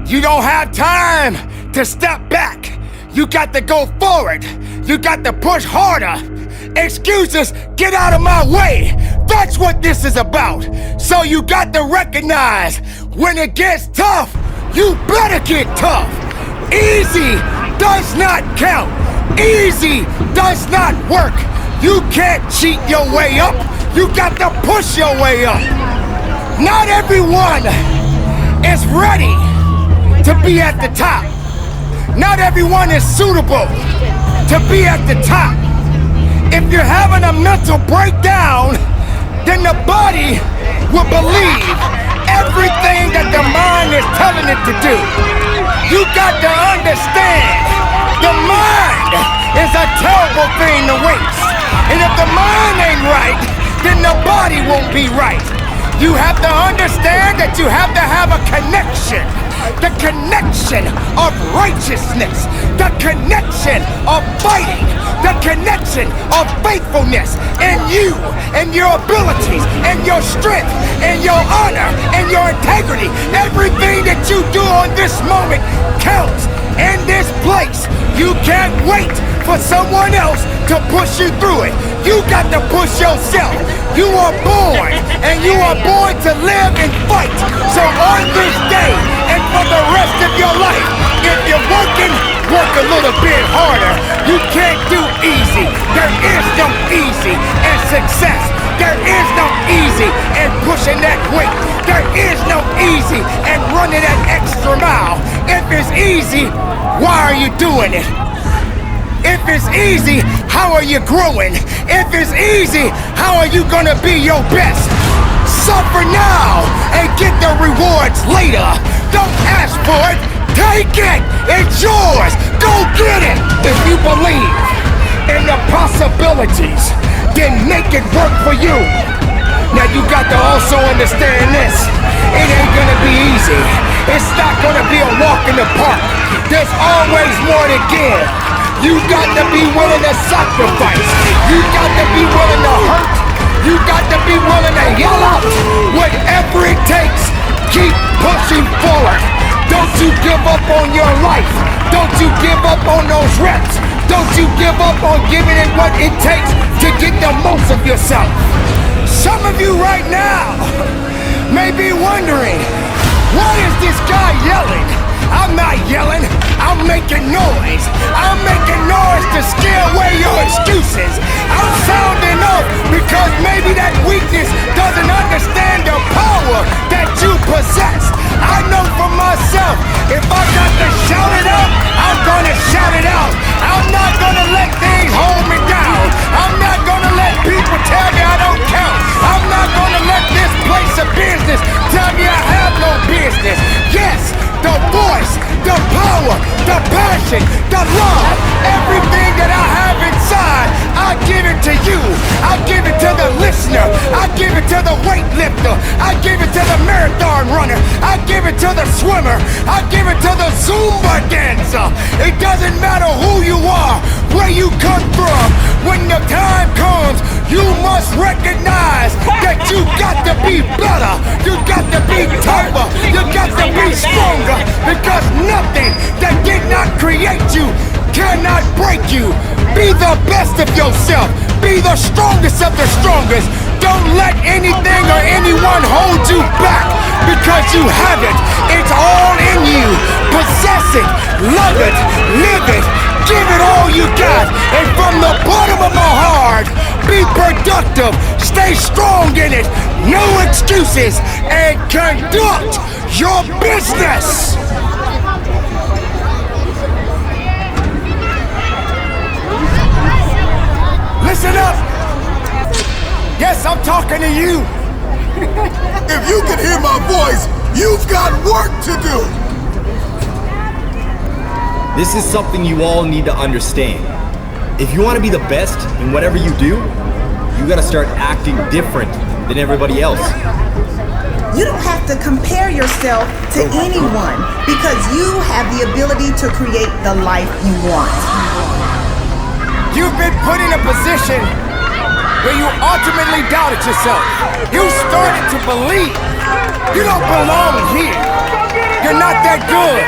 You don't have time to step back. You got to go forward. You got to push harder. Excuses, get out of my way. That's what this is about. So you got to recognize when it gets tough, you better get tough. Easy does not count. Easy does not work. You can't cheat your way up. You got to push your way up. Not everyone is ready to be at the top. Not everyone is suitable to be at the top. If you're having a mental breakdown, then the body will believe everything that the mind is telling it to do. You got to understand, the mind is a terrible thing to waste. And if the mind ain't right, then the body won't be right. You have to understand that you have to have a connection. The connection of righteousness. The connection of fighting. The connection of faithfulness. And you, and your abilities, and your strength, and your honor, and your integrity. Everything that you do on this moment counts. In this place, you can't wait for someone else to push you through it. You got to push yourself. You are born, and you are born to live and fight. So on this day, and for the rest of your life, if you're working, work a little bit harder. You can't do easy. There is no easy in success. There is no easy in pushing that weight. There is no easy in running that extra mile. If it's easy, why are you doing it? If it's easy, how are you growing? If it's easy, how are you gonna be your best? Suffer now and get the rewards later. Don't ask for it, take it. It's yours. Go get it. If you believe in the possibilities, then make it work for you. Now you got to also understand this. It ain't gonna be easy. It's not gonna be a walk in the park. There's always more to give. You got to be willing to sacrifice. You got to be willing to hurt. You got to be willing to yell out. Whatever it takes, keep pushing forward. Don't you give up on your life. Don't you give up on those reps. Don't you give up on giving it what it takes to get the most of yourself. Some of you right now may be wondering, why is this guy yelling? I'm not yelling, I'm making noise. I'm making noise to scare away your excuses. I'm sounding up because maybe that weakness doesn't understand the power that you possess. I know for myself, if I got to shout it out, I'm gonna shout it out. I'm not gonna let things hold me down. I'm not gonna let people tell me I don't count. I'm not gonna let this place of business tell me I have no business. Yes, the voice, the power, the passion, the love, everything that I have inside, I give it to you. I give it to the listener. I give it to the weightlifter. I give it to the marathon runner. I give it to the swimmer. I give it to the Zumba dancer. It doesn't matter who you are, where you come from. When the time comes, you must recognize that you got to be better. You got to be tougher. You got to be stronger, because nothing that did not create you cannot break you. Be the best of yourself. Be the strongest of the strongest. Don't let anything or anyone hold you back, because you have it. It's all in you. Possess it. Love it. Live it. Give it all you got. And from the bottom of my heart, be productive. Stay strong in it. No excuses. And conduct your business. Listen up. Yes, I'm talking to you. If you can hear my voice, you've got work to do. This is something you all need to understand. If you want to be the best in whatever you do, you gotta start acting different than everybody else. You don't have to compare yourself to anyone, because you have the ability to create the life you want. You've been put in a position where you ultimately doubted yourself. You started to believe you don't belong here. You're not that good.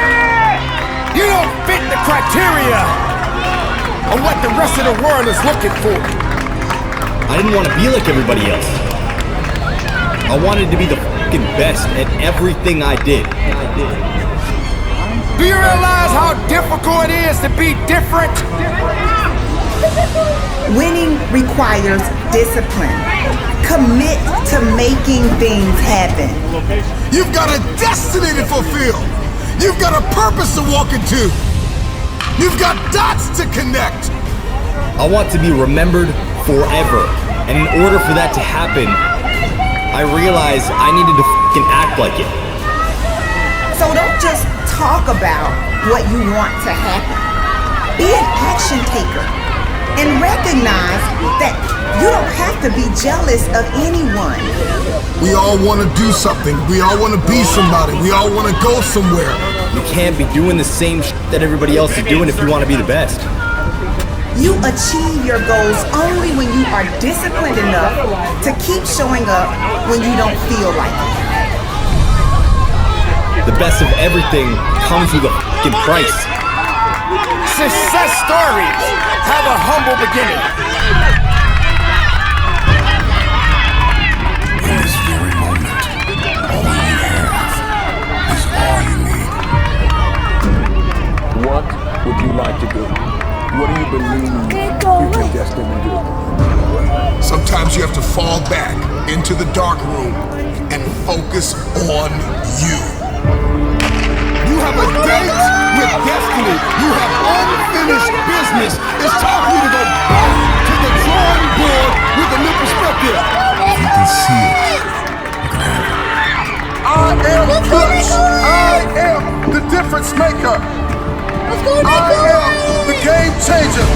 criteria of what the rest of the world is looking for. I didn't want to be like everybody else. I wanted to be the fucking best at everything I did. Do you realize how difficult it is to be different? Winning requires discipline. Commit to making things happen. You've got a destiny to fulfill. You've got a purpose to walk into. You've got dots to connect. I want to be remembered forever. And in order for that to happen, I realized I needed to fucking act like it. So don't just talk about what you want to happen. Be an action taker and recognize that you don't have to be jealous of anyone. We all want to do something. We all want to be somebody. We all want to go somewhere. You can't be doing the same shit that everybody else is doing if you want to be the best. You achieve your goals only when you are disciplined enough to keep showing up when you don't feel like it. The best of everything comes with a fucking price. Success stories have a humble beginning. In this very moment, all you have is all you need. What would you like to do? What do you believe you're destined to do? Sometimes you have to fall back into the dark room and focus on you. You have a date with destiny. You have unfinished business. It's time for you to go back to the drawing board with a new perspective. If you can see it, you can have it. I am Clutch. I am the difference maker. I am the game changer.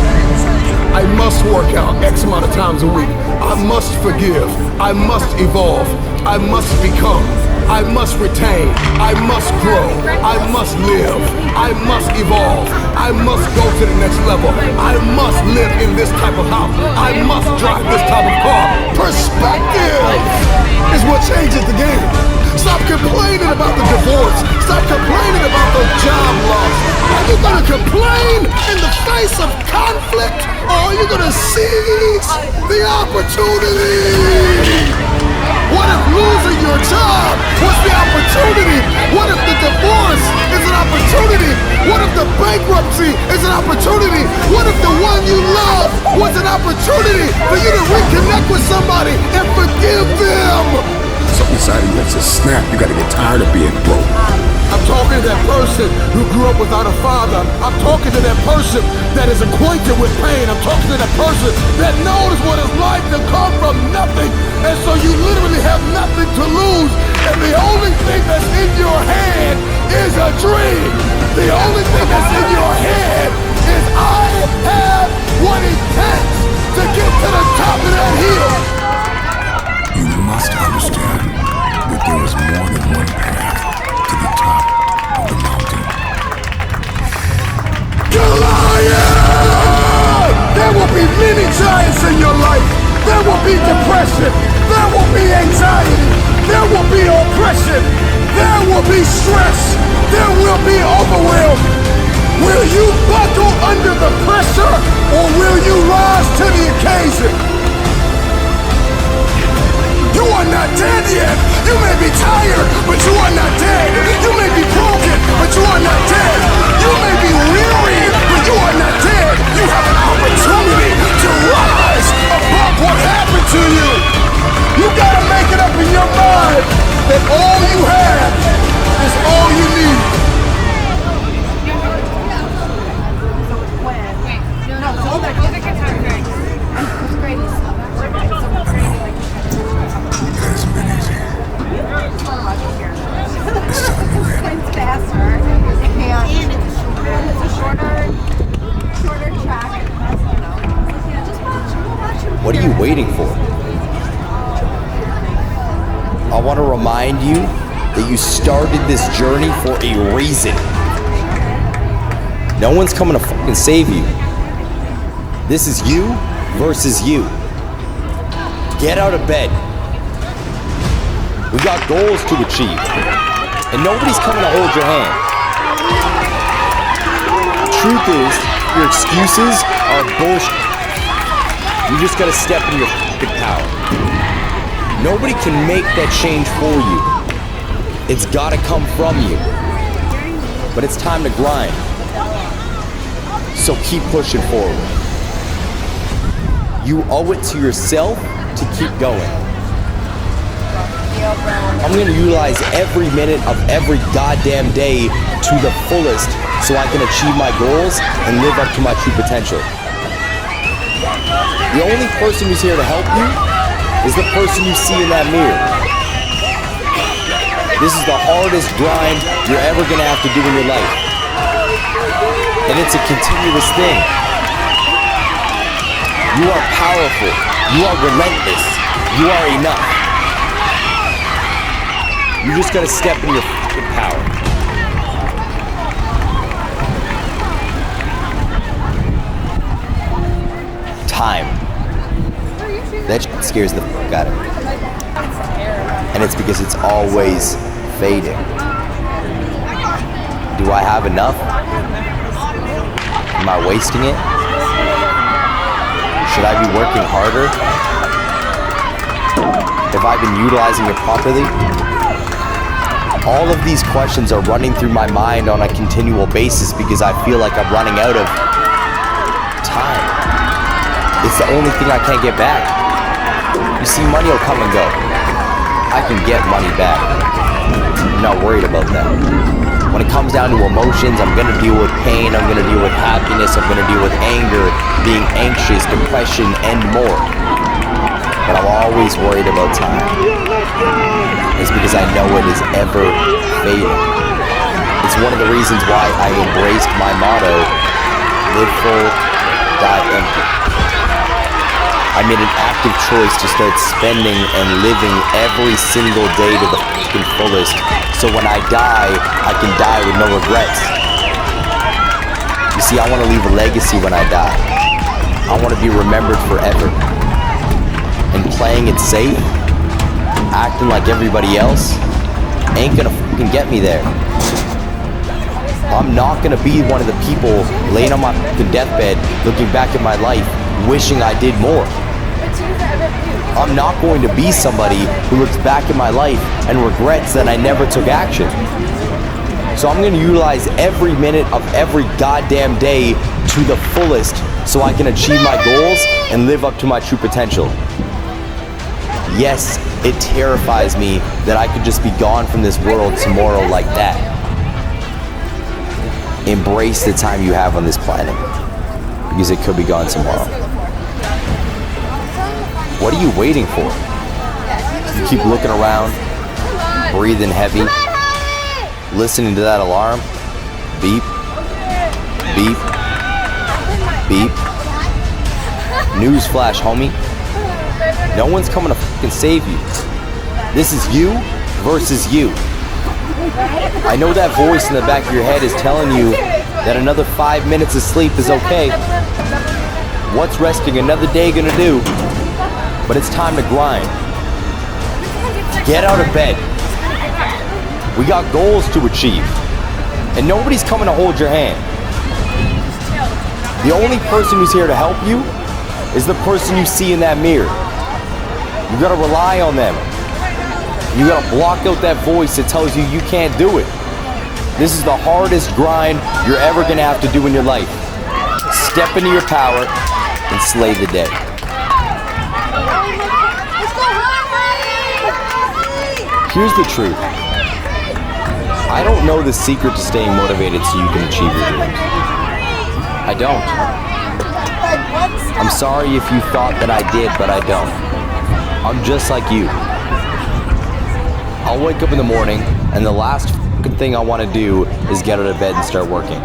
I must work out X amount of times a week. I must forgive. I must evolve. I must become. I must retain. I must grow. I must live. I must evolve. I must go to the next level. I must live in this type of house. I must drive this type of car. Perspective is what changes the game. Stop complaining about the divorce. Stop complaining about the job loss. Are you gonna complain in the face of conflict, or are you gonna seize the opportunity? What if losing your job was the opportunity? What if the divorce is an opportunity? What if the bankruptcy is an opportunity? What if the one you love was an opportunity for you to reconnect with somebody and forgive them? Something inside of you makes us snap. You gotta get tired of being broke. I'm talking to that person who grew up without a father. I'm talking to that person that is acquainted with pain. I'm talking to that person that knows what it's like to come from nothing. And so you literally have nothing to lose. And the only thing that's in your head is a dream. The only thing that's in your head is I have what it takes to get to the top of that hill. You must understand that there is more than one path to the top of the mountain. Goliath! There will be many giants in your life. There will be depression. There will be anxiety. There will be oppression. There will be stress. There will be overwhelm. Will you buckle under the pressure, or will you rise to the occasion? You are not dead yet. You may be tired, but you are not dead. You may be broken, but you are not dead. You may be weary, but you are not dead. You have an opportunity to rise above what happened to you. You gotta make it up in your mind that all you have is all you need. What are you waiting for? I want to remind you that you started this journey for a reason. No one's coming to fucking save you. This is you versus you. Get out of bed. We got goals to achieve, and nobody's coming to hold your hand. truth is, your excuses are bullshit. You just gotta step in your fucking power. Nobody can make that change for you. It's gotta come from you. But it's time to grind. So keep pushing forward. You owe it to yourself to keep going. I'm gonna utilize every minute of every goddamn day to the fullest so I can achieve my goals and live up to my true potential. The only person who's here to help you is the person you see in that mirror. This is the hardest grind you're ever gonna have to do in your life. And it's a continuous thing. You are powerful. You are relentless. You are enough. You just gotta step in your fucking power. Time. That shit scares the fuck out of me. And it's because it's always fading. Do I have enough? Am I wasting it? Should I be working harder? Have I been utilizing it properly? All of these questions are running through my mind on a continual basis because I feel like I'm running out of time. It's the only thing I can't get back. You see, money will come and go. I can get money back. I'm not worried about that. When it comes down to emotions, I'm gonna deal with pain, I'm gonna deal with happiness, I'm gonna deal with anger, being anxious, depression, and more. But I'm always worried about time. It's because I know it is ever fading. It's one of the reasons why I embraced my motto, live full, die empty. I made an active choice to start spending and living every single day to the fucking fullest, so when I die, I can die with no regrets. You see, I want to leave a legacy when I die. I want to be remembered forever. And playing it safe, acting like everybody else, ain't gonna fucking get me there. I'm not gonna be one of the people laying on my fucking deathbed, looking back at my life, wishing I did more. I'm not going to be somebody who looks back at my life and regrets that I never took action. So I'm going to utilize every minute of every goddamn day to the fullest so I can achieve my goals and live up to my true potential. Yes, it terrifies me that I could just be gone from this world tomorrow like that. Embrace the time you have on this planet, because it could be gone tomorrow. What are you waiting for? You keep looking around, breathing heavy, listening to that alarm. Beep, beep, beep. Newsflash, homie. No one's coming to fucking save you. This is you versus you. I know that voice in the back of your head is telling you that another 5 minutes of sleep is okay. What's resting another day gonna do? But it's time to grind. Get out of bed. We got goals to achieve. And nobody's coming to hold your hand. The only person who's here to help you is the person you see in that mirror. You gotta rely on them. You gotta block out that voice that tells you you can't do it. This is the hardest grind you're ever gonna have to do in your life. Step into your power and slay the day. Here's the truth. I don't know the secret to staying motivated so you can achieve your dreams. I don't. I'm sorry if you thought that I did, but I don't. I'm just like you. I'll wake up in the morning, and the last fucking thing I want to do is get out of bed and start working.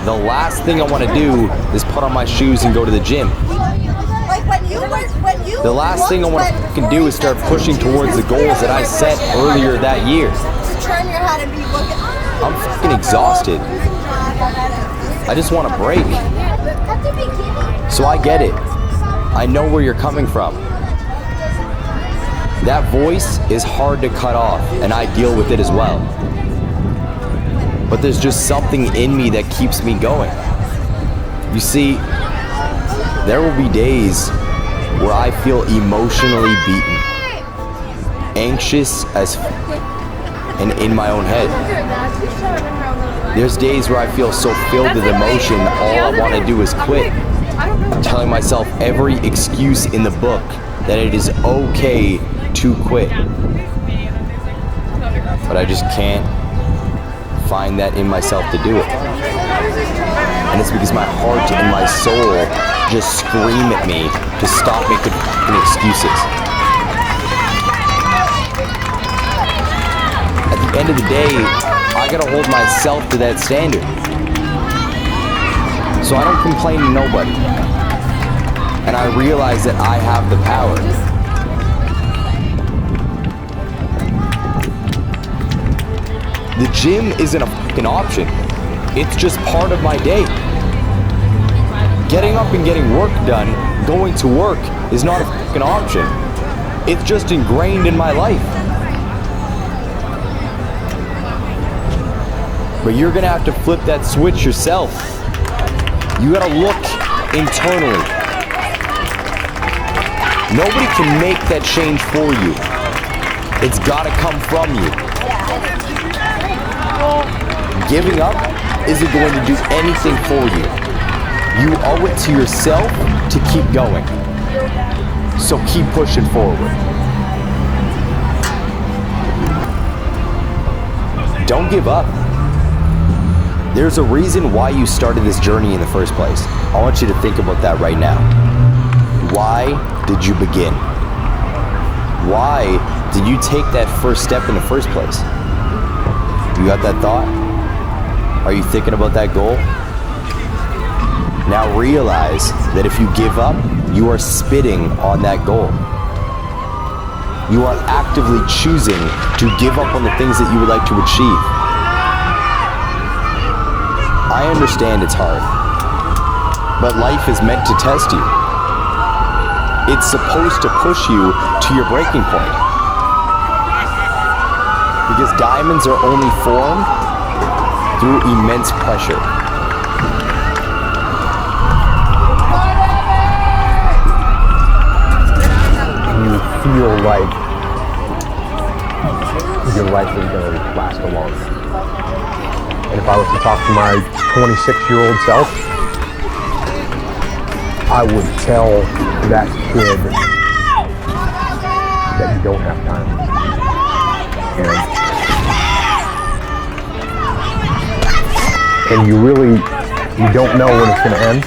The last thing I want to do is put on my shoes and go to the gym. The last thing I want to fucking do is start pushing towards the goals that I set earlier that year. I'm fucking exhausted. I just want a break. So I get it. I know where you're coming from. That voice is hard to cut off, and I deal with it as well. but there's just something in me that keeps me going. You see, there will be days where I feel emotionally beaten, anxious and in my own head. There's days where I feel so filled with emotion, all I want to do is quit. Telling myself every excuse in the book that it is okay to quit. But I just can't find that in myself to do it. And it's because my heart and my soul just scream at me to stop making excuses. At the end of the day, I gotta hold myself to that standard. So I don't complain to nobody. And I realize that I have the power. The gym isn't a fucking option. It's just part of my day. Getting up and getting work done, going to work, is not a fucking option. It's just ingrained in my life. But you're gonna have to flip that switch yourself. You gotta look internally. Nobody can make that change for you. It's gotta come from you. Giving up isn't going to do anything for you. You owe it to yourself to keep going. So keep pushing forward. Don't give up. There's a reason why you started this journey in the first place. I want you to think about that right now. Why did you begin? Why did you take that first step in the first place? You got that thought? Are you thinking about that goal? Now realize that if you give up, you are spitting on that goal. You are actively choosing to give up on the things that you would like to achieve. I understand it's hard, but life is meant to test you. It's supposed to push you to your breaking point. Because diamonds are only formed through immense pressure. You feel like your life is going to last a long time. And if I was to talk to my 26-year-old self, I would tell that kid that you don't have time. And you don't know when it's going to end.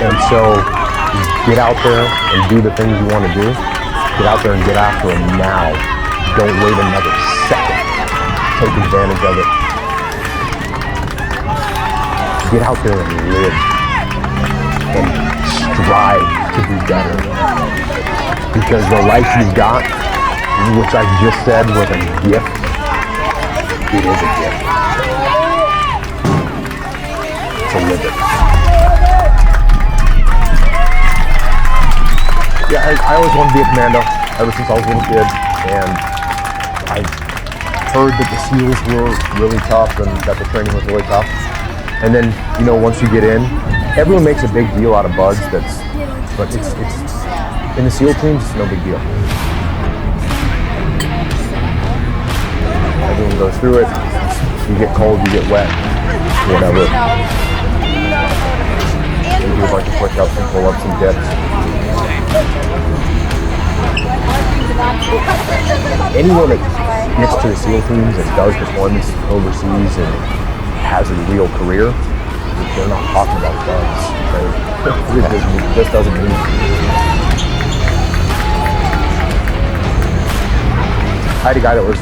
And so get out there and do the things you want to do. Get out there and get after them now. Don't wait another second. Take advantage of it. Get out there and live. And strive to be better. Because the life you've got, which I just said was a gift, it is a gift. To live it. Yeah, I always wanted to be a commando ever since I was a little kid, and I heard that the SEALs were really tough and that the training was really tough. And then, once you get in, everyone makes a big deal out of buds. But it's in the SEAL teams, it's no big deal. Everyone goes through it. You get cold, you get wet, whatever. You do a bunch of push-ups and pull-ups and dips. Anyone that gets to the SEAL teams and does deployments overseas and has a real career, they're not talking about bugs. It just doesn't mean it. I had a guy that was,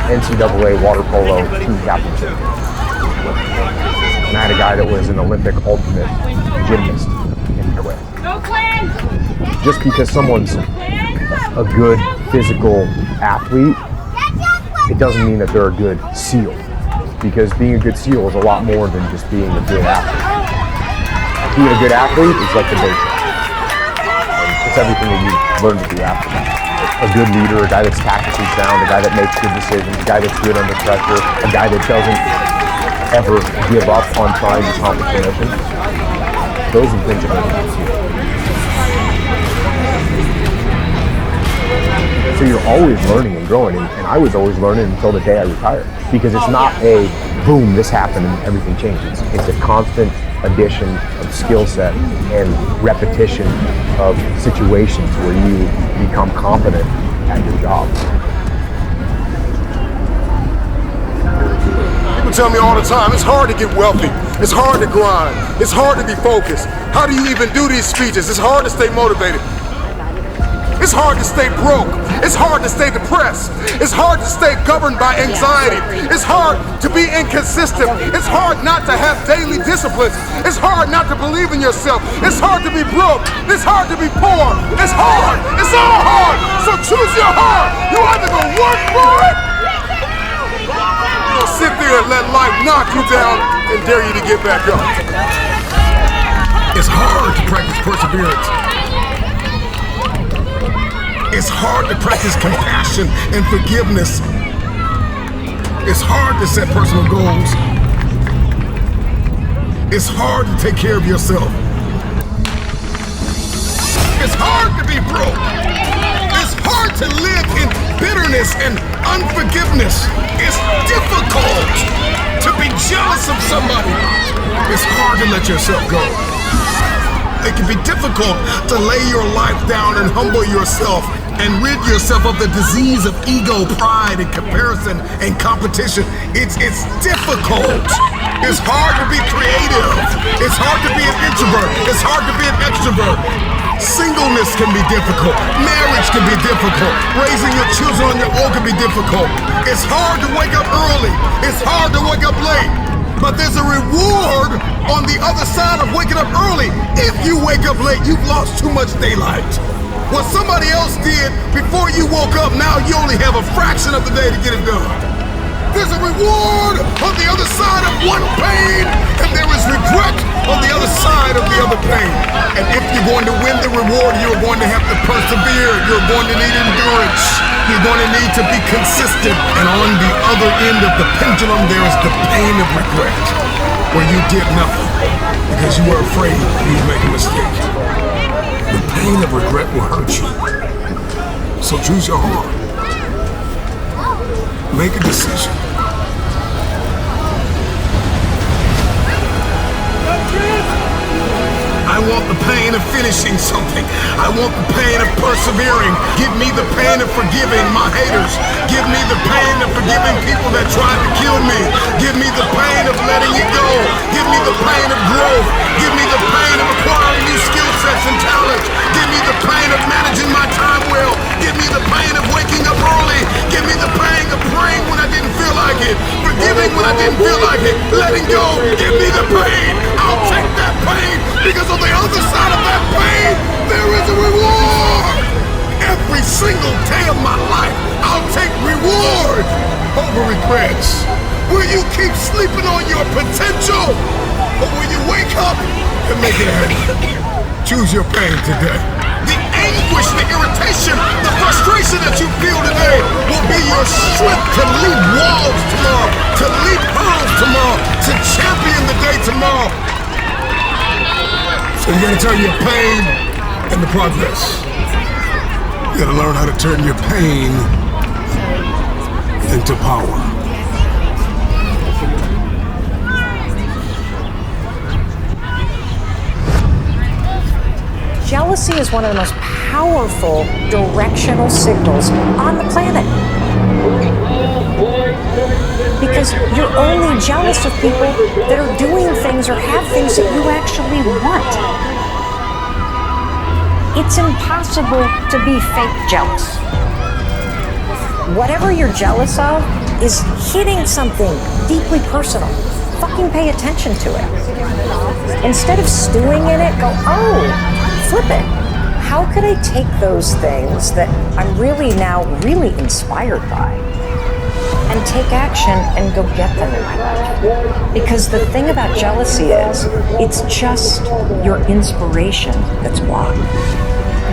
NCAA water polo team captain. And I had a guy that was an Olympic ultimate gymnast and quit. Just because someone's a good physical athlete, it doesn't mean that they're a good SEAL. Because being a good SEAL is a lot more than just being a good athlete. Being a good athlete is like the basics. It's everything that you learn to do after that. a good leader, a guy that's tactically sound, a guy that makes good decisions, a guy that's good under pressure, a guy that doesn't ever give up on trying to accomplish the mission. Those are the things that make it succeed. So you're always learning and growing, and I was always learning until the day I retired, because it's not a boom, this happened and everything changes. It's a constant addition of skill set and repetition of situations where you become competent at your job. People tell me all the time, it's hard to get wealthy. It's hard to grind. It's hard to be focused. How do you even do these speeches? It's hard to stay motivated. It's hard to stay broke. It's hard to stay depressed. It's hard to stay governed by anxiety. It's hard to be inconsistent. It's hard not to have daily disciplines. It's hard not to believe in yourself. It's hard to be broke. It's hard to be poor. It's hard. It's all hard. So choose your heart. You either gonna work for it, or sit there and let life knock you down and dare you to get back up. It's hard to practice perseverance. It's hard to practice compassion and forgiveness. It's hard to set personal goals. It's hard to take care of yourself. It's hard to be broke. It's hard to live in bitterness and unforgiveness. It's difficult to be jealous of somebody. It's hard to let yourself go. It can be difficult to lay your life down and humble yourself and rid yourself of the disease of ego, pride, and comparison and competition. It's difficult. It's hard to be creative. It's hard to be an introvert. It's hard to be an extrovert. Singleness can be difficult. Marriage can be difficult. Raising your children on your own can be difficult. It's hard to wake up early. It's hard to wake up late. But there's a reward on the other side of waking up early. If you wake up late, you've lost too much daylight. What somebody else did before you woke up, now you only have a fraction of the day to get it done. There's a reward on the other side of one pain, and there is regret on the other side of the other pain. And if you're going to win the reward, you're going to have to persevere. You're going to need endurance. You're going to need to be consistent. And on the other end of the pendulum, there is the pain of regret, where you did nothing because you were afraid you'd make a mistake. The pain of regret will hurt you. So choose your heart. Make a decision. I want the pain of finishing something. I want the pain of persevering. Give me the pain of forgiving my haters. Give me the pain of forgiving people that tried to kill me. Give me the pain of letting it go. Give me the pain of growth. Give me the pain of acquiring new skill sets and talents. Give me the pain of managing my time well. Give me the pain of waking up early. Give me the pain of praying when I didn't feel like it. Forgiving when I didn't feel like it. Letting go. Give me the pain. I'll take that pain, because on the other side of that pain, there is a reward. Every single day of my life, I'll take reward over regrets. Will you keep sleeping on your potential, or will you wake up and make it happen? Choose your pain today. The anguish, the irritation, the frustration that you feel today will be your strength to leap walls tomorrow, to leap hurdles tomorrow, to champion the day tomorrow. So you gotta turn your pain into progress. You gotta learn how to turn your pain into power. Jealousy is one of the most powerful directional signals on the planet. Because you're only jealous of people that are doing things or have things that you actually want. It's impossible to be fake jealous. Whatever you're jealous of is hitting something deeply personal. Fucking pay attention to it. Instead of stewing in it, go, oh, flip it. How could I take those things that I'm really now really inspired by and take action and go get them in my life? Because the thing about jealousy is, it's just your inspiration that's blocked.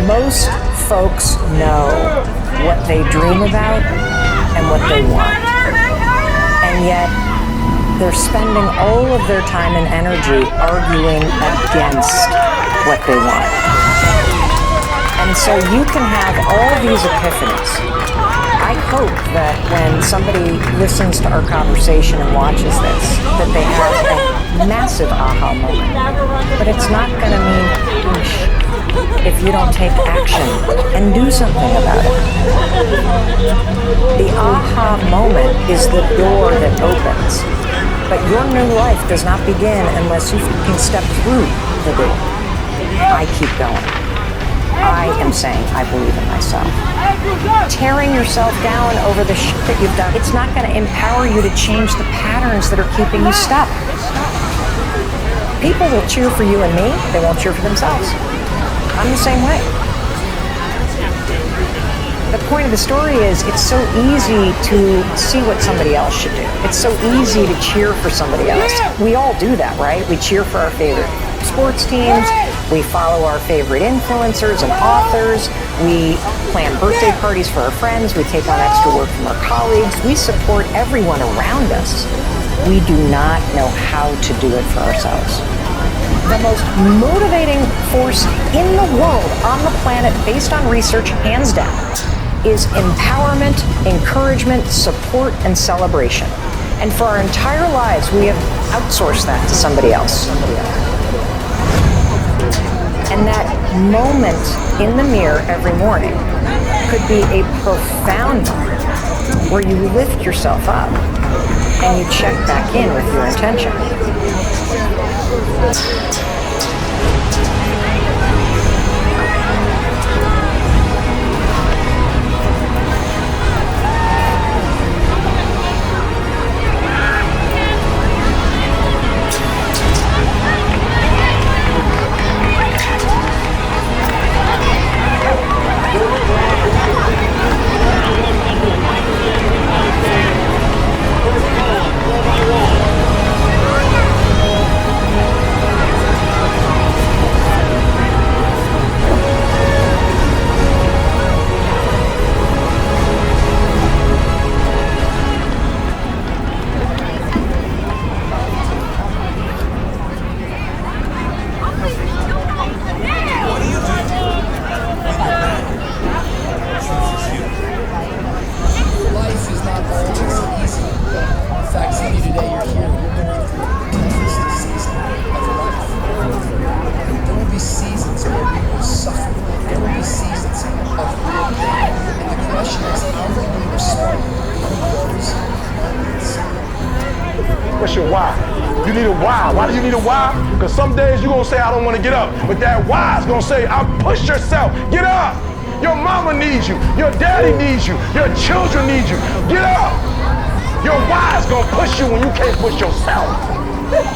Most folks know what they dream about and what they want. And yet, they're spending all of their time and energy arguing against what they want. And so you can have all these epiphanies. I hope that when somebody listens to our conversation and watches this, that they have a massive aha moment. But it's not going to mean whoosh if you don't take action and do something about it. The aha moment is the door that opens. But your new life does not begin unless you can step through the door. I keep going. I am saying I believe in myself. Tearing yourself down over the shit that you've done, it's not going to empower you to change the patterns that are keeping you stuck. People will cheer for you and me, they won't cheer for themselves. I'm the same way. The point of the story is it's so easy to see what somebody else should do. It's so easy to cheer for somebody else. We all do that, right? We cheer for our favorite sports teams. We follow our favorite influencers and authors. We plan birthday parties for our friends. We take on extra work from our colleagues. We support everyone around us. We do not know how to do it for ourselves. The most motivating force in the world on the planet, based on research, hands down, is empowerment, encouragement, support, and celebration. And for our entire lives, we have outsourced that to somebody else. And that moment in the mirror every morning could be a profound moment where you lift yourself up and you check back in with your intention. What's your why? You need a why. Why do you need a why? Because some days you're going to say, I don't want to get up. But that why is going to say, push yourself. Get up. Your mama needs you. Your daddy needs you. Your children need you. Get up. Your why is going to push you when you can't push yourself.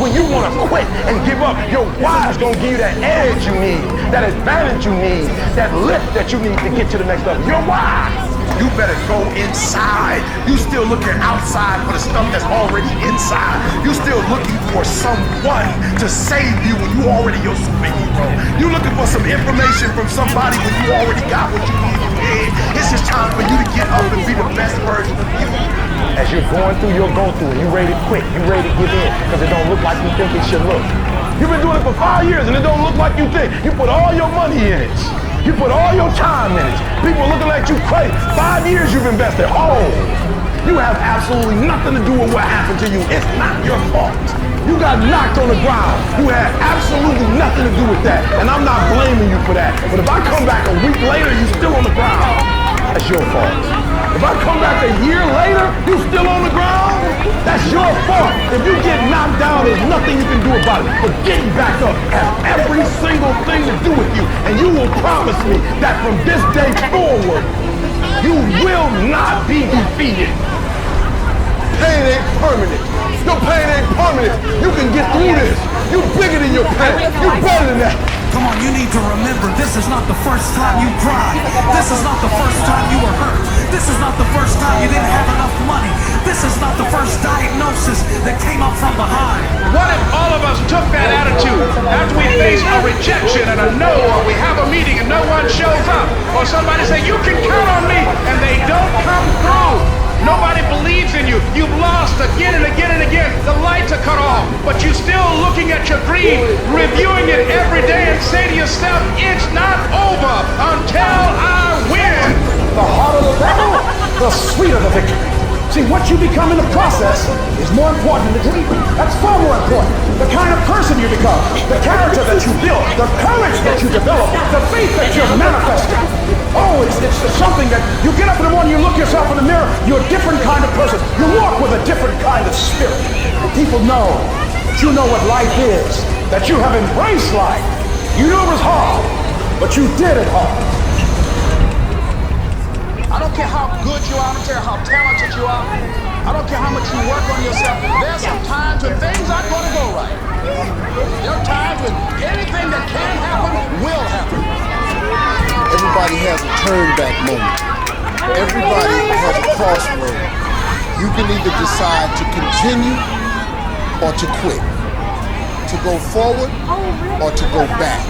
When you want to quit and give up, your why is going to give you that edge you need, that advantage you need, that lift that you need to get to the next level. Your why. You better go inside. You still looking outside for the stuff that's already inside. You still looking for someone to save you when you already your superhero. You looking for some information from somebody when you already got what you need in your head. It's just time for you to get up and be the best version of you. As you're going through your go-through and you ready to quit, you ready to give in because it don't look like you think it should look. You've been doing it for 5 years and it don't look like you think. You put all your money in it. You put all your time in it. People are looking at you crazy. 5 years you've invested. Oh, you have absolutely nothing to do with what happened to you. It's not your fault. You got knocked on the ground. You had absolutely nothing to do with that. And I'm not blaming you for that. But if I come back a week later, you're still on the ground. That's your fault. If I come back a year later, you still on the ground, that's your fault. If you get knocked down, there's nothing you can do about it. But getting back up has every single thing to do with you. And you will promise me that from this day forward, you will not be defeated. Pain ain't permanent. Your pain ain't permanent. You can get through this. You're bigger than your pain. You're better than that. Come on, you need to remember, this is not the first time you cried. This is not the first time you were hurt. This is not the first time you didn't have enough money. This is not the first diagnosis that came up from behind. What if all of us took that attitude After we face a rejection and a no, or we have a meeting and no one shows up, or somebody say, you can count on me, and they don't come through. Nobody believes in you. You've lost again and again and again. The lights are cut off, but you're still looking at your dream, reviewing it every day, and say to yourself, it's not over until I win. The harder the battle, the sweeter the victory. See, what you become in the process is more important than the dream. That's far more important. The kind of person you become, the character that you build, the courage that you develop, the faith that you're manifesting. Oh, it's something that you get up in the morning, you look yourself in the mirror, you're a different kind of person. You walk with a different kind of spirit. And people know that you know what life is, that you have embraced life. You knew it was hard, but you did it hard. I don't care how good you are, I don't care how talented you are, I don't care how much you work on yourself. There's some times when things aren't going to go right. There are times when anything that can happen will happen. Everybody has a turn back moment. Everybody has a crossroad. You can either decide to continue or to quit, to go forward or to go back.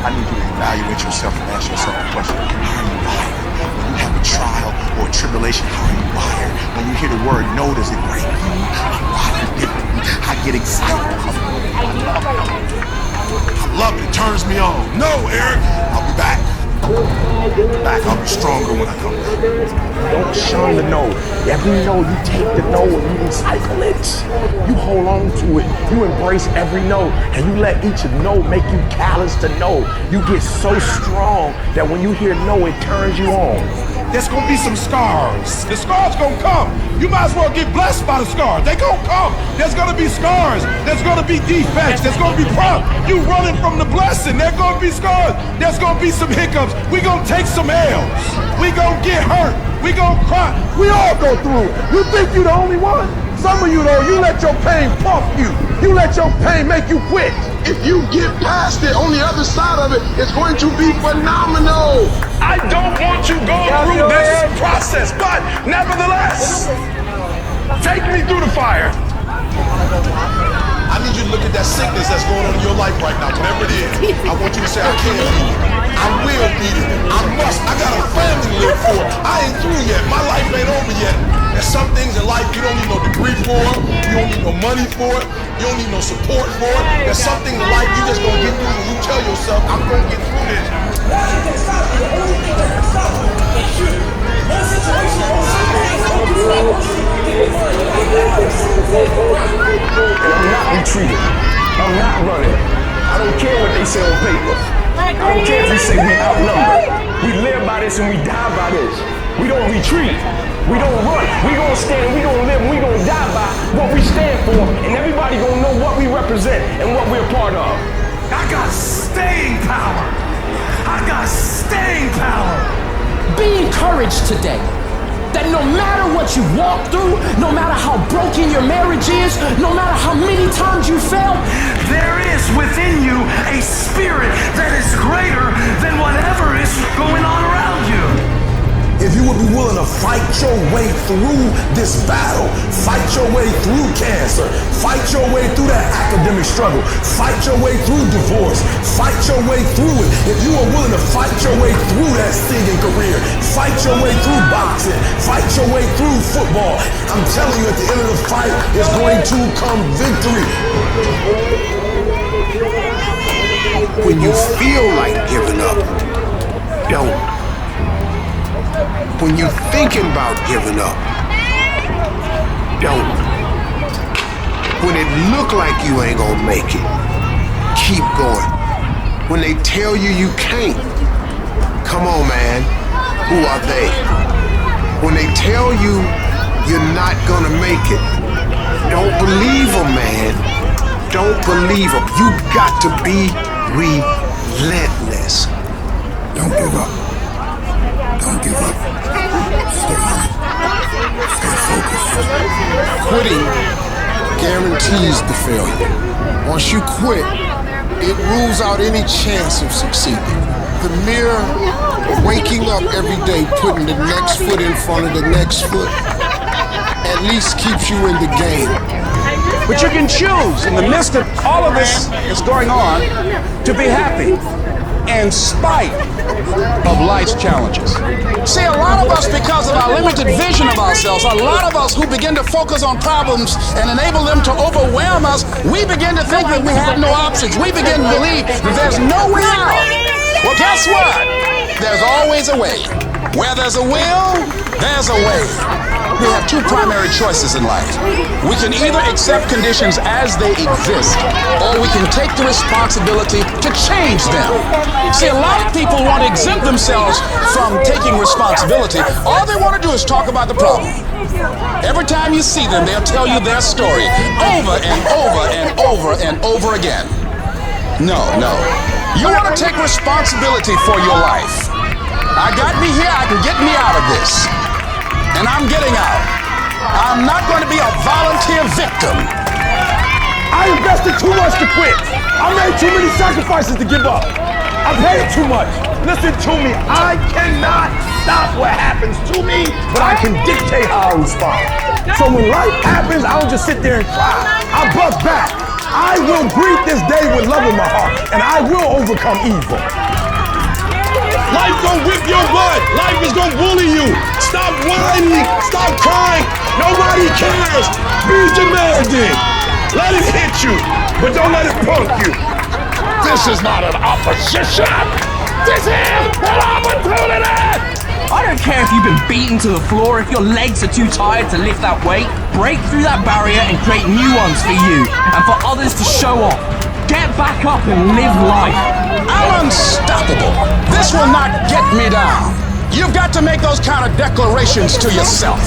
I need you to evaluate yourself and ask yourself a question. How are you wired? When you have a trial or a tribulation, how are you wired? When you hear the word no, does it break you? I'm wired differently. I get excited. I love it. It turns me on. No, Eric, I'll be back. I'll be stronger when I come back. Don't shun the no. Every no, you take the no and you recycle it. You hold on to it. You embrace every no, and you let each no make you callous to no. You get so strong that when you hear no, it turns you on. There's gonna be some scars. The scars gonna come. You might as well get blessed by the scars. They gonna come. There's gonna be scars. There's gonna be defects. There's gonna be problems. You running from the blessing. There's gonna be scars. There's gonna be some hiccups. We gonna take some L's. We gonna get hurt. We gonna cry. We all go through it. You think you the only one? Some of you though, you let your pain puff you. You let your pain make you quit. If you get past it, on the other side of it, it's going to be phenomenal. I don't want to go through this process, but nevertheless, take me through the fire. I need you to look at that sickness that's going on in your life right now, whatever it is. I want you to say, I can't beat it. I will beat it. I must. I got a family to live for. I ain't through yet. My life ain't over yet. There's some things in life you don't need no degree for. You don't need no money for it. You don't need no support for it. There's some things in life you just gonna get through when you tell yourself, I'm gonna get through this. I'm not retreating. I'm not running. I don't care what they say on paper. I don't care if they say we outnumbered. We live by this and we die by this. We don't retreat. We don't run. We gonna stand, we gonna live, and we gonna die by what we stand for, and everybody gonna know what we represent and what we're a part of. I got staying power. I got staying power. Be encouraged today that no matter what you walk through, no matter how broken your marriage is, no matter how many times you fail, there is within you a spirit that is greater than whatever is going on around you. If you would be willing to fight your way through this battle, fight your way through cancer, fight your way through that academic struggle, fight your way through divorce, fight your way through it. If you are willing to fight your way through that singing career, fight your way through boxing, fight your way through football, I'm telling you, at the end of the fight is going to come victory. When you feel like giving up, don't. When you're thinking about giving up, don't. When it look like you ain't gonna make it, keep going. When they tell you you can't, come on, man, who are they? When they tell you you're not gonna make it, don't believe them, man. Don't believe them. You got to be relentless. Don't give up. Don't give up. Stay on it. Stay focused. Quitting guarantees the failure. Once you quit, it rules out any chance of succeeding. The mere waking up every day, putting the next foot in front of the next foot, at least keeps you in the game. But you can choose in the midst of all of this that's going on to be happy in spite of life's challenges. See, a lot of us, because of our limited vision of ourselves, a lot of us who begin to focus on problems and enable them to overwhelm us, we begin to think that we have no options. We begin to believe that there's no way out. Well, guess what? There's always a way. Where there's a will, there's a way. We have two primary choices in life. We can either accept conditions as they exist, or we can take the responsibility to change them. See, a lot of people want to exempt themselves from taking responsibility. All they want to do is talk about the problem. Every time you see them, they'll tell you their story over and over and over and over again. No. You want to take responsibility for your life. I got me here, I can get me out of this. And I'm getting out. I'm not going to be a volunteer victim. I invested too much to quit. I made too many sacrifices to give up. I paid too much. Listen to me. I cannot stop what happens to me, but I can dictate how I respond. So when life happens, I don't just sit there and cry. I bust back. I will greet this day with love in my heart, and I will overcome evil. Life gonna whip your butt. Life is gonna bully you. Stop whining. Stop crying. Nobody cares. Be demanding. Let it hit you, but don't let it punk you. This is not an opposition. This is an opportunity. I don't care if you've been beaten to the floor, if your legs are too tired to lift that weight. Break through that barrier and create new ones for you and for others to show off. Get back up and live life. I'm unstoppable. This will not get me down. You've got to make those kind of declarations to yourself.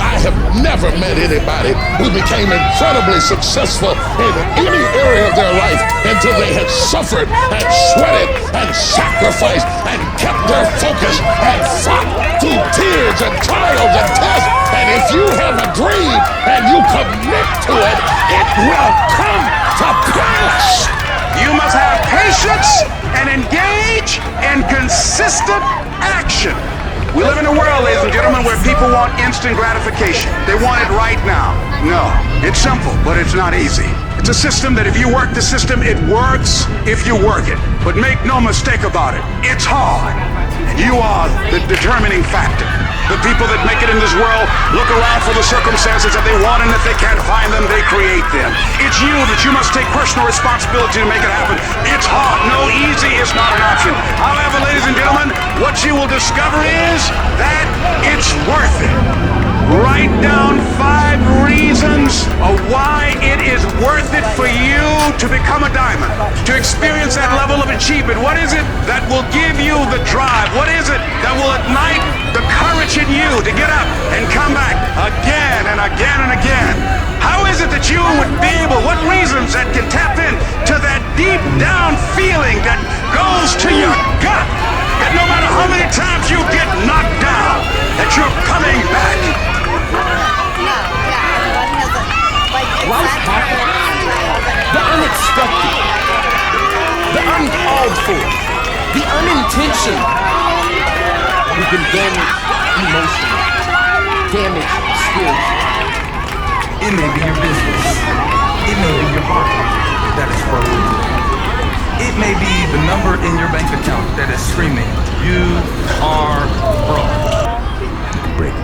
I have never met anybody who became incredibly successful in any area of their life until they had suffered and sweated and sacrificed and kept their focus and fought through tears and trials and tests. And if you have a dream and you commit to it, it will come to pass. You must have patience and engage in consistent action. We live in a world, ladies and gentlemen, where people want instant gratification. They want it right now. No, it's simple, but it's not easy. It's a system that if you work the system, it works if you work it. But make no mistake about it, it's hard. And you are the determining factor. The people that make it in this world look around for the circumstances that they want, and if they can't find them, they create them. It's you that you must take personal responsibility to make it happen. It's hard. No, easy is not an option. However, ladies and gentlemen, what you will discover is that it's worth it. Write down 5 reasons of why it is worth it for you to become a diamond, to experience that level of achievement. What is it that will give you the drive? What is it that will ignite the courage in you to get up and come back again and again and again? How is it that you would be able, what reasons that can tap in to that deep down feeling that goes to your gut, that no matter how many times you get knocked down, that you're coming back? Life happens. The unexpected. The uncalled for. The unintentional. We can damage emotionally. Damage spiritually. It may be your business. It may be your heart that is broken. It may be the number in your bank account that is screaming, "You are broke." You can break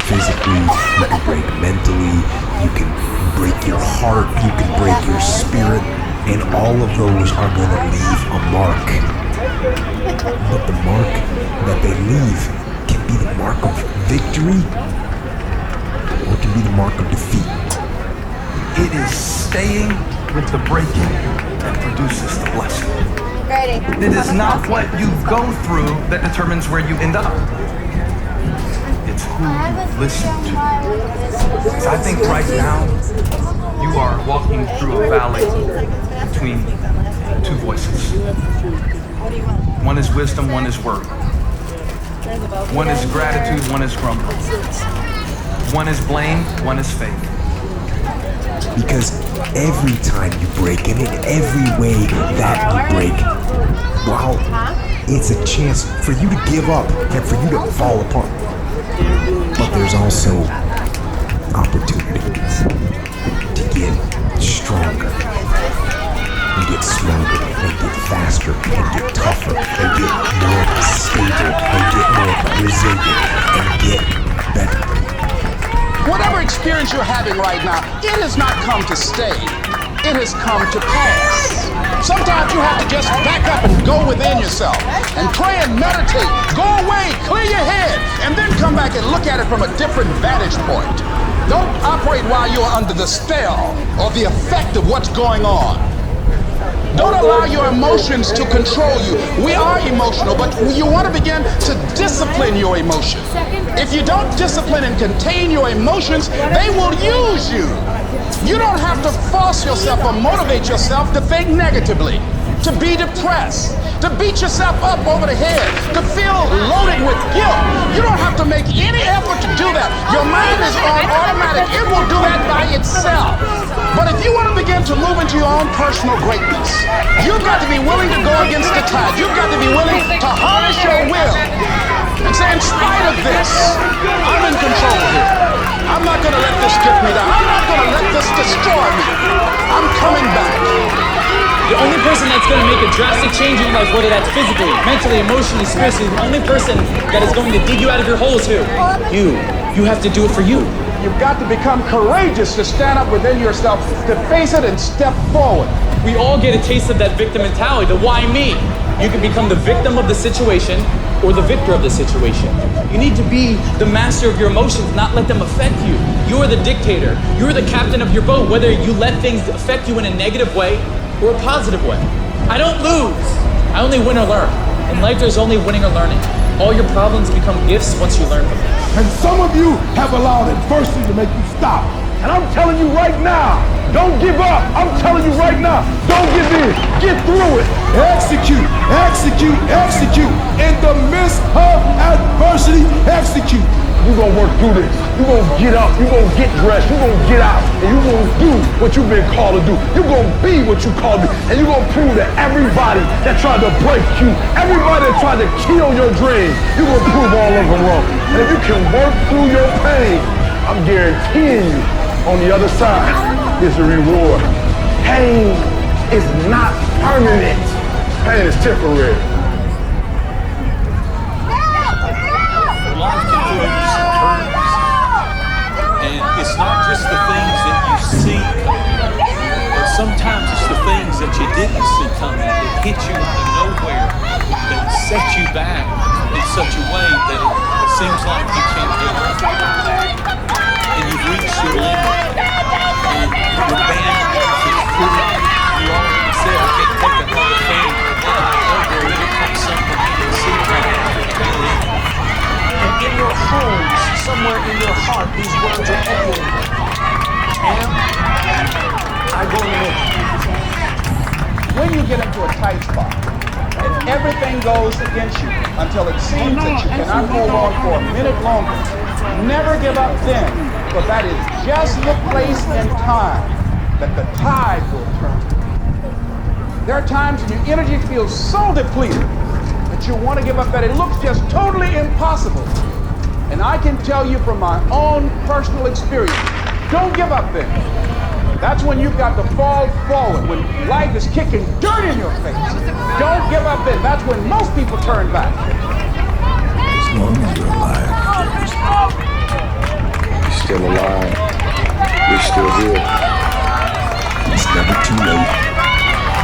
physically, you can break mentally, you can break your heart, you can break your spirit, and all of those are going to leave a mark. But the mark that they leave can be the mark of victory, or it can be the mark of defeat. It is staying with the breaking that produces the blessing. It is not what you go through that determines where you end up. It's who you listen to. So I think right now you are walking through a valley between 2 voices. One is wisdom, one is word. One is gratitude, one is grumble. One is blame, one is faith. Because every time you break, and in every way that you break, well, it's a chance for you to give up and for you to fall apart. But there's also opportunities to get stronger, and get smarter, and get faster, and get tougher, and get more stable, and get more resilient, and get better. Whatever experience you're having right now, it has not come to stay. It has come to pass. Sometimes you have to just back up and go within yourself and pray and meditate. Go away, clear your head, and then come back and look at it from a different vantage point. Don't operate while you're under the spell or the effect of what's going on. Don't allow your emotions to control you. We are emotional, but you want to begin to discipline your emotions. If you don't discipline and contain your emotions, they will use you. You don't have to force yourself or motivate yourself to think negatively, to be depressed, to beat yourself up over the head, to feel loaded with guilt. You don't have to make any effort to do that. Your mind is on automatic. It will do that by itself. But if you want to begin to move into your own personal greatness, you've got to be willing to go against the tide. You've got to be willing to harness your will and say, in spite of this, I'm in control here. I'm not going to let this get me down. I'm not going to let this destroy me. I'm coming back. The only person that's going to make a drastic change in your life, whether that's physically, mentally, emotionally, spiritually, the only person that is going to dig you out of your hole is who? You. You have to do it for you. You've got to become courageous to stand up within yourself, to face it and step forward. We all get a taste of that victim mentality, the why me. You can become the victim of the situation or the victor of the situation. You need to be the master of your emotions, not let them affect you. You are the dictator. You are the captain of your boat, whether you let things affect you in a negative way or a positive way. I don't lose. I only win or learn. In life, there's only winning or learning. All your problems become gifts once you learn from them. And some of you have allowed adversity to make you stop. And I'm telling you right now, don't give up. I'm telling you right now, don't give in. Get through it. Execute, execute, execute. In the midst of adversity, execute. You're going to work through this. You're going to get up. You're going to get dressed. You're going to get out. And you're going to do what you've been called to do. You're going to be what you called to be. And you're going to prove to everybody that tried to break you, everybody that tried to kill your dreams, you're going to prove all of them wrong. And if you can work through your pain, I'm guaranteeing you, on the other side is a reward. Pain is not permanent. Pain is temporary. Life can throw you some curves. And it's not just the things that you see coming, but sometimes it's the things that you didn't see coming that hit you out of nowhere, that set you back in such a way that it seems like you can't get off of it. And you've reached your limit. And your bandwidth is full. You already said, I can't take another thing. And then comes something you can see coming. And in your homes, somewhere in your heart, these words are echoing. I go in it. When you get into a tight spot, and everything goes against you until it seems that you cannot hold on for a minute longer, never give up then, for that is just the place and time that the tide will turn. There are times when your energy feels so depleted that you want to give up, that it looks just totally impossible. And I can tell you from my own personal experience, don't give up then. That's when you've got to fall forward, when life is kicking dirt in your face. Don't give up then. That's when most people turn back. As long as you're alive, you're still alive. You're still here. It's never too late,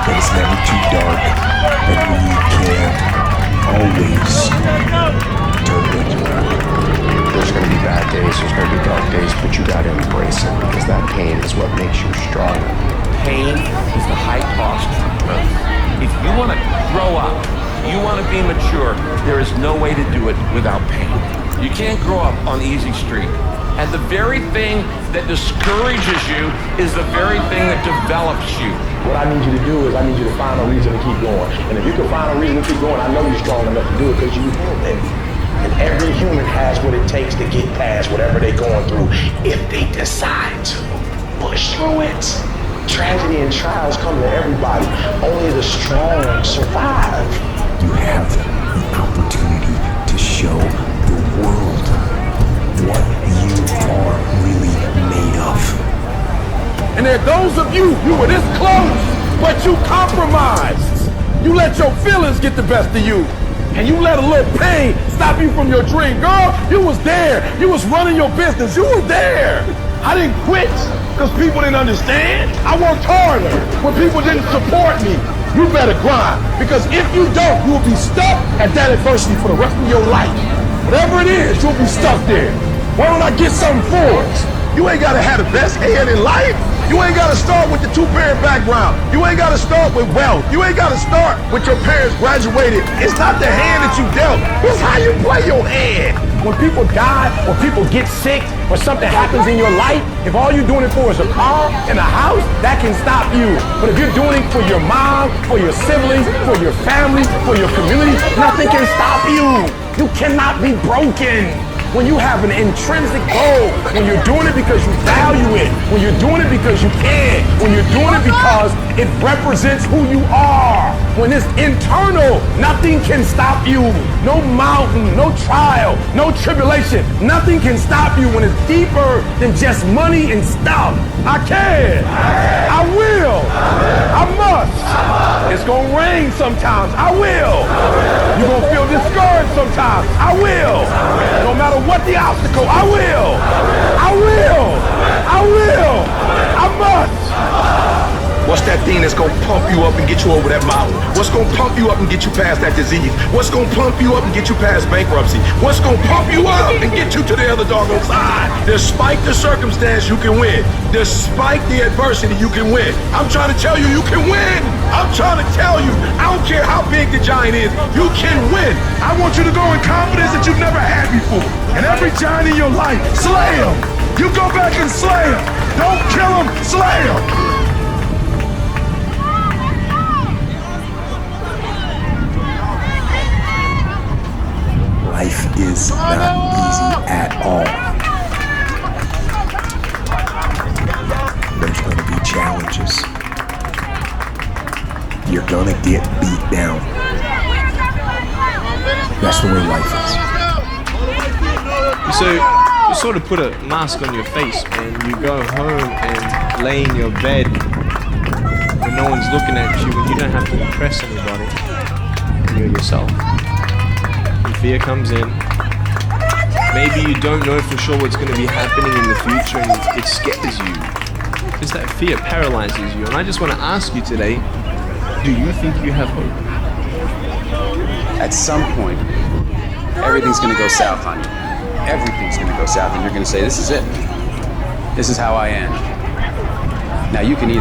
but it's never too dark, and we can always turn things around. There's going to be bad days, there's going to be dark days, but you got to embrace it, because that pain is what makes you stronger. Pain is the high cost of growth. If you want to grow up, you want to be mature, there is no way to do it without pain. You can't grow up on easy street. And the very thing that discourages you is the very thing that develops you. What I need you to do is I need you to find a reason to keep going. And if you can find a reason to keep going, I know you're strong enough to do it because you're human. And every human has what it takes to get past whatever they're going through if they decide to push through it. Tragedy and trials come to everybody. Only the strong survive. You have the opportunity to show the world what you are really made of. And there are those of you were this close, but you compromised. You let your feelings get the best of you. And you let a little pain stop you from your dream. Girl, you was there. You was running your business. You were there. I didn't quit because people didn't understand. I worked harder when people didn't support me. You better grind, because if you don't, you will be stuck at that adversity for the rest of your life. Whatever it is, you'll be stuck there. Why don't I get something for it? You ain't got to have the best head in life. You ain't got to start with the two-parent background. You ain't got to start with wealth. You ain't got to start with your parents graduated. It's not the hand that you dealt. It's how you play your hand. When people die, or people get sick, or something happens in your life, if all you're doing it for is a car and a house, that can stop you. But if you're doing it for your mom, for your siblings, for your family, for your community, nothing can stop you. You cannot be broken. When you have an intrinsic goal, when you're doing it because you value it, when you're doing it because you can, when you're doing it because it represents who you are, when it's internal, nothing can stop you. No mountain, no trial, no tribulation, nothing can stop you when it's deeper than just money and stuff. I can, I will, I must. It's gonna rain sometimes, I will. You're gonna feel discouraged sometimes, I will. No matter what the obstacle, I will. I will. I will. I must. What's that thing that's gonna pump you up and get you over that mountain? What's gonna pump you up and get you past that disease? What's gonna pump you up and get you past bankruptcy? What's gonna pump you up and get you to the other doggone side? Despite the circumstance, you can win. Despite the adversity, you can win. I'm trying to tell you, you can win. I'm trying to tell you, I don't care how big the giant is, you can win. I want you to go in confidence that you've never had before. And every giant in your life, slay him. You go back and slay him. Don't kill him, slay him. Life is not easy at all. There's going to be challenges. You're going to get beat down. That's the way life is. So you sort of put a mask on your face and you go home and lay in your bed when no one's looking at you and you don't have to impress anybody. You're yourself. Fear comes in. Maybe you don't know for sure what's going to be happening in the future and it scares you. Because that fear paralyzes you. And I just want to ask you today, do you think you have hope? At some point, everything's going to go south on you. Everything's going to go south and you're going to say, this is it. This is how I end. Now you can either